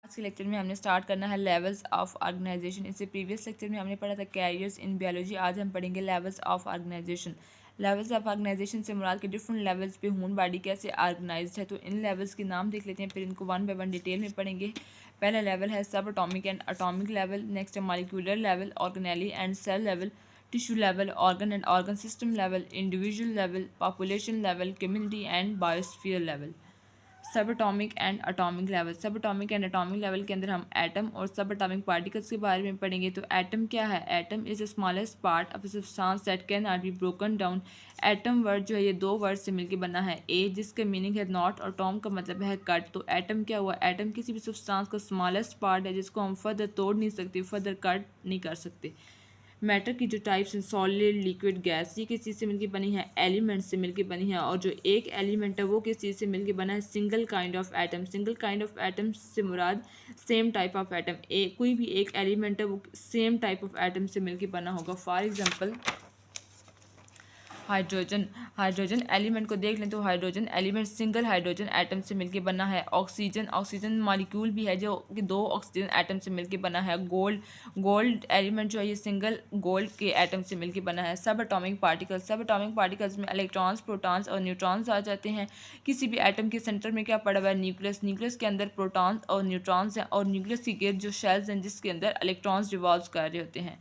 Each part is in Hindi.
आज के लेक्चर में हमने स्टार्ट करना है लेवल्स ऑफ ऑर्गेनाइजेशन। इससे प्रीवियस लेक्चर में हमने पढ़ा था कैरियर्स इन बायोलॉजी। आज हम पढ़ेंगे levels of organization. Levels of organization से मुराद के डिफरेंट लेवल्स पे ह्यूमन बॉडी कैसे ऑर्गेनाइज्ड है, तो इन लेवल्स के नाम देख लेते हैं, फिर इनको वन बाय वन डिटेल में पढ़ेंगे। पहला लेवल है sub atomic and atomic level, next है molecular level, organelle and cell level, tissue level, organ and organ system level, individual level, population level, community and biosphere level. Sub atomic and atomic level. Sub atomic and atomic level के अंदर हम एटम और सब एटॉमिक पार्टिकल्स के बारे में पढ़ेंगे। तो एटम क्या है? Atom is the smallest part of substance that can not be broken down. Atom word जो है ये दो वर्ड से मिलकर बना है। ए जिसका मीनिंग है नॉट और टॉम का मतलब है कट। तो एटम क्या हुआ? एटम किसी भी सब्सटेंस का स्मॉलेस्ट पार्ट है जिसको हम फर्दर तोड़ नहीं सकते, फर्दर कट नहीं कर सकते। मैटर की जो टाइप्स हैं सॉलिड, लिक्विड, गैस, ये किस चीज़ से मिलकर बनी है? एलिमेंट से मिलकर बनी है। और जो एक एलिमेंट है वो किस चीज़ से मिलकर बना है? Single kind of atom. Single kind of atom से मुराद सेम टाइप ऑफ एटम। कोई भी एक एलिमेंट है वो सेम टाइप ऑफ एटम से मिलकर बना होगा। For example hydrogen. Hydrogen element को देख लें तो hydrogen element single hydrogen atom से मिलकर बना है। ऑक्सीजन, ऑक्सीजन मॉलिक्यूल भी है जो कि दो ऑक्सीजन एटम से मिलकर बना है। गोल्ड, गोल्ड एलिमेंट जो है ये सिंगल गोल्ड के एटम से मिलकर बना है। सब एटॉमिक पार्टिकल्स, सब एटॉमिक पार्टिकल्स में इलेक्ट्रॉन्स, प्रोटॉन्स और न्यूट्रॉन्स आ जाते हैं। किसी भी एटम के सेंटर में क्या पड़ा हुआ है? न्यूक्लियस। न्यूक्लियस के अंदर प्रोटॉन्स और न्यूट्रॉन्स हैं और न्यूक्लियस की गिर्द जो शेल्स हैं जिसके अंदर इलेक्ट्रॉन्स रिवॉल्व कर रहे होते हैं।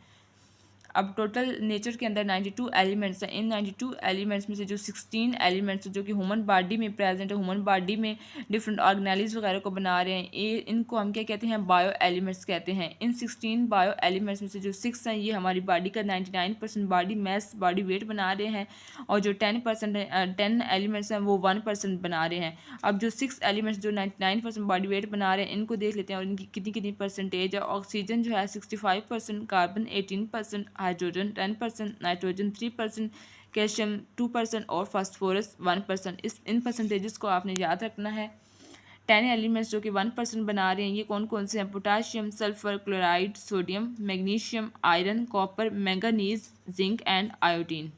अब टोटल नेचर के अंदर 92 एलिमेंट्स हैं। इन 92 एलिमेंट्स में से जो 16 एलिमेंट्स जो कि ह्यूमन बॉडी में प्रेजेंट है, ह्यूमन बॉडी में डिफरेंट ऑर्गेनेलिज वगैरह को बना रहे हैं, ये इनको हम क्या कहते हैं? बायो एलिमेंट्स कहते हैं। इन 16 बायो एलिमेंट्स में से जो 6 हैं ये हमारी बॉडी का 99% बॉडी मैस, बॉडी वेट बना रहे हैं, और जो 10 एलिमेंट्स हैं वो 1% बना रहे हैं। अब जो 6 एलिमेंट्स जो 99% बॉडी वेट बना रहे हैं इनको देख लेते हैं और इनकी कितनी कितनी परसेंटेज है। ऑक्सीजन जो है 65%, कार्बन 18%, हाइड्रोजन 10%, नाइट्रोजन 3%, कैल्शियम 2% और फास्फोरस 1%। इन परसेंटेजेस को आपने याद रखना है। 10 एलिमेंट्स जो कि 1% बना रहे हैं ये कौन कौन से हैं? Potassium, sulphur, chloride, sodium, magnesium, iron, copper, manganese, zinc and iodine.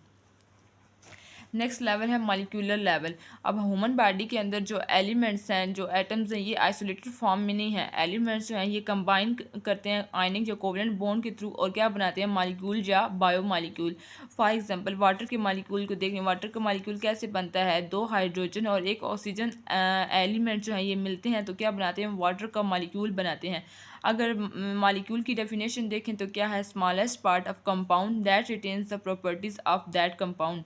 Next level है मॉलिक्यूलर लेवल। अब ह्यूमन बॉडी के अंदर जो एलिमेंट्स हैं, जो एटम्स हैं, ये आइसोलेटेड फॉर्म में नहीं है। एलिमेंट्स जो हैं ये कंबाइन करते हैं आयनिक या कोवलेंट बॉन्ड के थ्रू और क्या बनाते हैं? मॉलिक्यूल या bio molecule. For example water के मॉलिक्यूल को देखें। वाटर का मॉलिक्यूल कैसे बनता है? दो हाइड्रोजन और एक ऑक्सीजन एलिमेंट जो हैं ये मिलते हैं तो क्या बनाते हैं? वाटर का मॉलिक्यूल बनाते हैं। अगर मॉलिक्यूल की डेफिनेशन देखें तो क्या है? Smallest part of compound that retains the properties of that compound.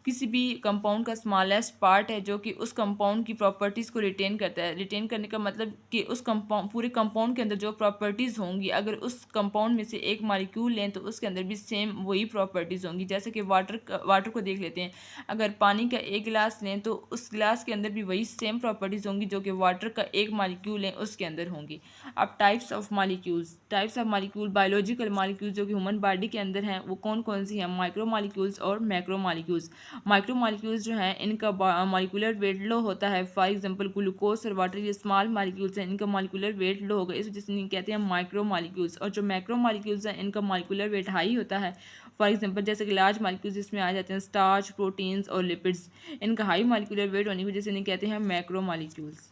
किसी भी कंपाउंड का स्मॉलेस्ट पार्ट है जो कि उस कंपाउंड की प्रॉपर्टीज़ को रिटेन करता है। रिटेन करने का मतलब कि उस कंपाउंड, पूरे कंपाउंड के अंदर जो प्रॉपर्टीज़ होंगी, अगर उस कंपाउंड में से एक मॉलिक्यूल लें तो उसके अंदर भी सेम वही प्रॉपर्टीज़ होंगी। जैसे कि वाटर को देख लेते हैं। अगर पानी का एक गिलास लें तो उस गिलास के अंदर भी वही सेम प्रॉपर्टीज़ होंगी जो कि वाटर का एक मॉलिक्यूल लें उसके अंदर होंगी। अब types of molecules. Types of molecule, biological molecules जो कि ह्यूमन बॉडी के अंदर हैं वो कौन कौन सी हैं? माइक्रो मॉलिक्यूल्स और मैक्रो मॉलिक्यूल्स। माइक्रो मॉलिक्यूल्स जो हैं इनका मॉलिक्यूलर वेट लो होता है। फॉर एग्जांपल ग्लूकोज और वाटर, ये स्मॉल मॉलिक्यूल्स हैं, इनका मॉलिक्यूलर वेट लो होगा, इस वजह से इन्हें कहते हैं माइक्रो मॉलिक्यूल्स। और जो मैक्रो मॉलिक्यूल्स हैं इनका मॉलिक्यूलर वेट हाई होता है। फॉर एग्जांपल जैसे कि लार्ज मॉलिक्यूल्स इसमें आ जाते हैं स्टार्च, प्रोटीन्स और लिपिड्स, इनका हाई मॉलिक्यूलर वेट होने की वजह से इन्हें कहते हैं मैक्रो मॉलिक्यूल्स।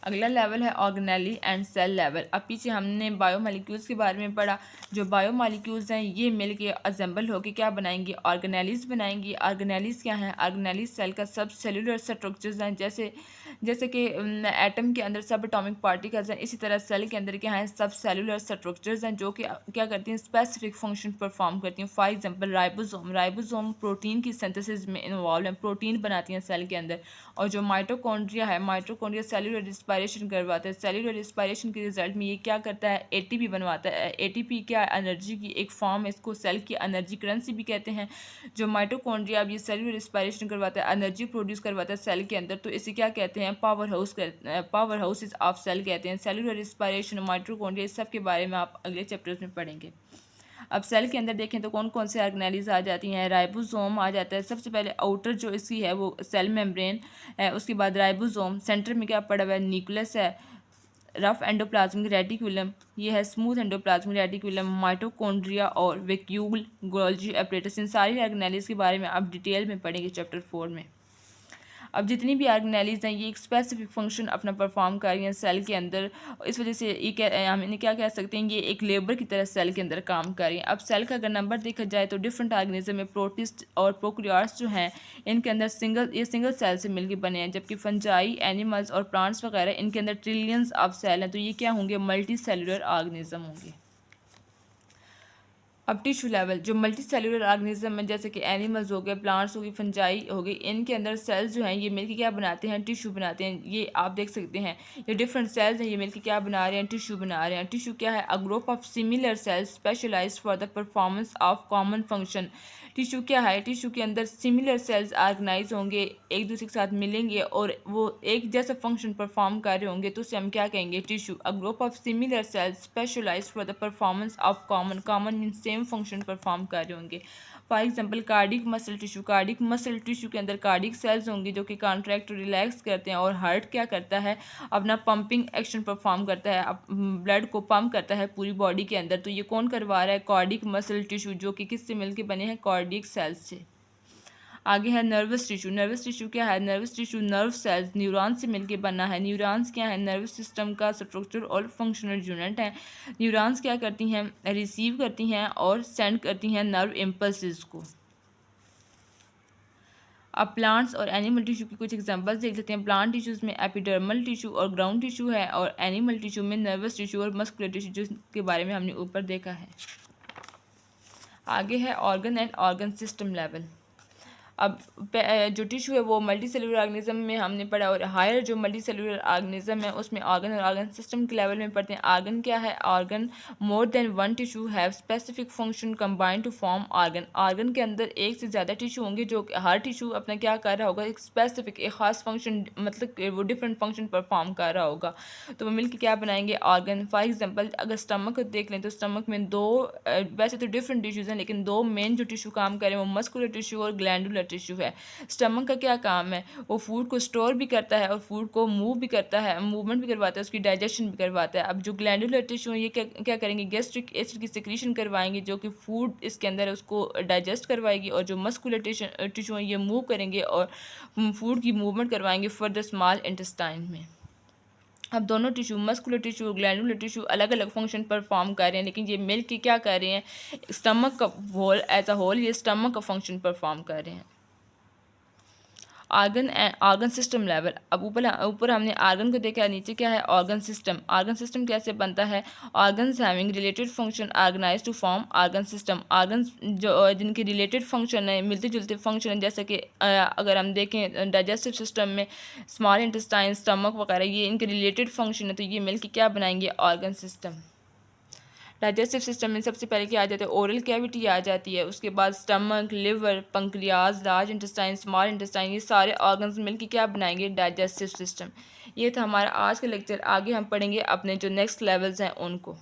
अगला लेवल है ऑर्गेनेली एंड सेल लेवल। अब पीछे हमने बायो मॉलिक्यूल्स के बारे में पढ़ा। जो बायो मॉलिक्यूल्स हैं ये मिल के असेंबल होकर क्या बनाएंगे? ऑर्गेनेलीज बनाएंगी। ऑर्गेनेलीज क्या हैं? ऑर्गेनेलीज सेल का सब सेलुलर स्ट्रक्चर्स हैं। जैसे कि एटम के अंदर सब एटॉमिक पार्टिकल्स हैं, इसी तरह सेल के अंदर क्या है? सब सेलुलर स्ट्रक्चर्स हैं जो कि क्या करती हैं? स्पेसिफिक फंक्शन परफॉर्म करती हैं। For example ribosome, ribosome protein की सिंथेसिस में इन्वॉल्व है, प्रोटीन बनाती हैं सेल के अंदर। और जो माइटोकॉन्ड्रिया है, माइटोकॉन्ड्रिया सेलुलर रिस्पायरेशन करवाता है। सेलुलर रिस्पायरेशन के रिजल्ट में ये क्या करता है? एटीपी बनवाता है। एटीपी क्या? एनर्जी की एक फॉर्म है, इसको सेल की एनर्जी करेंसी भी कहते हैं। जो माइटोकॉन्ड्रिया अब ये सेलुलर रिस्पायरेशन करवाता है, एनर्जी प्रोड्यूस करवाता है सेल के अंदर, तो इसे क्या कहते हैं? पावर हाउसेस ऑफ सेल कहते हैं। सेलुलर रिस्पायरेशन, माइटोकॉन्ड्रिया, इस सब के बारे में आप अगले चैप्टर्स में पढ़ेंगे। अब सेल के अंदर देखें तो कौन कौन से ऑर्गेनेलीज आ जाती हैं? राइबोसोम आ जाता है। सबसे पहले आउटर जो इसकी है वो सेल मेम्ब्रेन है, उसके बाद राइबोसोम, सेंटर में क्या पड़ा हुआ है? न्यूक्लियस है, रफ एंडोप्लाज्मिक रेटिकुलम, ये है स्मूथ एंडोप्लाज्मिक रेटिकुलम, माइटोकॉन्ड्रिया और वैक्यूल गोल्जी एपरेटस। इन सारी ऑर्गेनेलीज के बारे में आप डिटेल में पढ़ेंगे चैप्टर 4 में। अब जितनी भी ऑर्गेनेलीज हैं ये एक स्पेसिफिक फंक्शन अपना परफॉर्म कर रही हैं सेल के अंदर, इस वजह से ये हम इन्हें क्या कह सकते हैं, ये एक लेबर की तरह सेल के अंदर काम कर रही हैं। अब सेल का अगर नंबर देखा जाए तो डिफरेंट ऑर्गेनिज्म में प्रोटिस्ट और प्रोकैरियोट्स जो हैं इनके अंदर सिंगल सेल से मिलकर बने हैं, जबकि फंजाई, एनिमल्स और प्लांट्स वगैरह इनके अंदर ट्रिलियंस ऑफ सेल हैं, तो ये क्या होंगे, मल्टी सेलुलर ऑर्गेनिज्म होंगे। अब टिश्यू लेवल, जो मल्टी सेलुलर ऑर्गेनिज्म है जैसे कि एनिमल्स हो गए, प्लांट्स हो गए, फंजाई हो गई, इनके अंदर सेल्स जो हैं ये मिलकर क्या बनाते हैं, टिश्यू बनाते हैं। ये आप देख सकते हैं ये डिफरेंट सेल्स हैं, ये मिलकर क्या बना रहे हैं, टिश्यू बना रहे हैं। टिश्यू क्या है, a group of similar cells specialized for the performance of common function. Tissue क्या है, टिश्यू के अंदर सिमिलर सेल्स ऑर्गेनाइज होंगे, एक दूसरे के साथ मिलेंगे और वो एक जैसा फंक्शन परफॉर्म कर रहे होंगे, तो उसे हम क्या कहेंगे, tissue. A group of similar cells specialized for the performance of common mean same function perform कर रहे होंगे। For example cardiac muscle tissue, cardiac muscle tissue के अंदर कार्डिक सेल्स होंगे जो कि कॉन्ट्रैक्ट रिलैक्स करते हैं, और हार्ट क्या करता है, अपना पंपिंग एक्शन परफॉर्म करता है, ब्लड को पंप करता है पूरी बॉडी के अंदर। तो ये कौन करवा रहा है, कार्डिक मसल टिश्यू, जो कि किससे मिलके बने हैं, कार्डिक सेल्स से। आगे है नर्वस टिश्यू। नर्वस टिश्यू क्या है, nervous tissue nerve cells neurons से मिलके बना है। न्यूरॉन्स क्या है, नर्वस सिस्टम का स्ट्रक्चर और फंक्शनल यूनिट है। न्यूरॉन्स क्या करती हैं, रिसीव करती हैं और सेंड करती हैं नर्व इम्पल्सेस को। अब प्लांट्स और एनिमल टिश्यू की कुछ एग्जांपल्स देख लेते हैं। प्लांट टिश्यूज़ में एपिडर्मल टिश्यू और ग्राउंड टिश्यू है, और एनिमल टिश्यू में नर्वस टिश्यू और मस्कुलर टिश्यू, जिसके बारे में हमने ऊपर देखा है। आगे है organ and organ system level. अब जो टिश्यू है वो मल्टी सेलुलर ऑर्गेनिज्म में हमने पढ़ा, और हायर जो मल्टी सेलुलर ऑर्गेनिज्म है उसमें ऑर्गन और ऑर्गन सिस्टम के लेवल में पढ़ते हैं। ऑर्गन क्या है, organ more than one tissue have specific function combined to form organ. Organ के अंदर एक से ज़्यादा टिश्यू होंगे, जो हर टिश्यू अपना क्या कर रहा होगा, एक स्पेसिफिक एक खास फंक्शन, मतलब वो डिफरेंट फंक्शन परफॉर्म कर रहा होगा, तो वो मिलकर क्या बनाएंगे, ऑर्गन। फॉर एग्जाम्पल अगर स्टमक को देख लें तो स्टमक में दो वैसे तो डिफरेंट टिश्यूज़ हैं, लेकिन दो मेन जो टिश्यू काम करें वो मस्कुलर टिश्यू और ग्लैंडुलर टिश्यू है। स्टमक का क्या काम है, वो फूड को स्टोर भी करता है और फूड को मूव भी करता है, मूवमेंट भी करवाता है, उसकी डाइजेशन भी करवाता है। अब जो ग्लैंडुलर टिश्यू है ये क्या करेंगे, गैस्ट्रिक एसिड की सिक्रीशन करवाएंगे, जो कि फूड इसके अंदर है उसको डाइजेस्ट करवाएगी, और जो मस्कुलर टिश्यू है ये मूव करेंगे और फूड की मूवमेंट करवाएंगे फर्दर स्मॉल इंटेस्टाइन में। अब दोनों टिश्यू मस्कुलर टिश्यू और ग्लैंडुलर टिश्यू अलग अलग फंक्शन परफॉर्म कर रहे हैं, लेकिन ये मिल के क्या कर रहे हैं, स्टमक का होल एज अ होल ये स्टमक का फंक्शन परफॉर्म कर रहे हैं। Organ and organ system level. अब ऊपर हमने ऑर्गन को देखा, नीचे क्या है, ऑर्गन सिस्टम। ऑर्गन सिस्टम कैसे बनता है, organs having related function organize to form organ system. Organs जो जिनके रिलेटेड फंक्शन है, मिलते जुलते फंक्शन है, जैसे कि अगर हम देखें डाइजेस्टिव सिस्टम में स्मॉल इंटेस्टाइन, स्टमक वगैरह, ये इनके रिलेटेड फंक्शन है, तो ये मिलकर क्या बनाएंगे, ऑर्गन सिस्टम। डाइजेस्टिव सिस्टम में सबसे पहले क्या आ जाता है, ओरल कैविटी आ जाती है, उसके बाद stomach, liver, pancreas, large intestine, small intestine, ये सारे ऑर्गन्स मिलकर क्या बनाएंगे, डाइजेस्टिव सिस्टम। ये था हमारा आज का लेक्चर। आगे हम पढ़ेंगे अपने जो नेक्स्ट लेवल्स हैं उनको।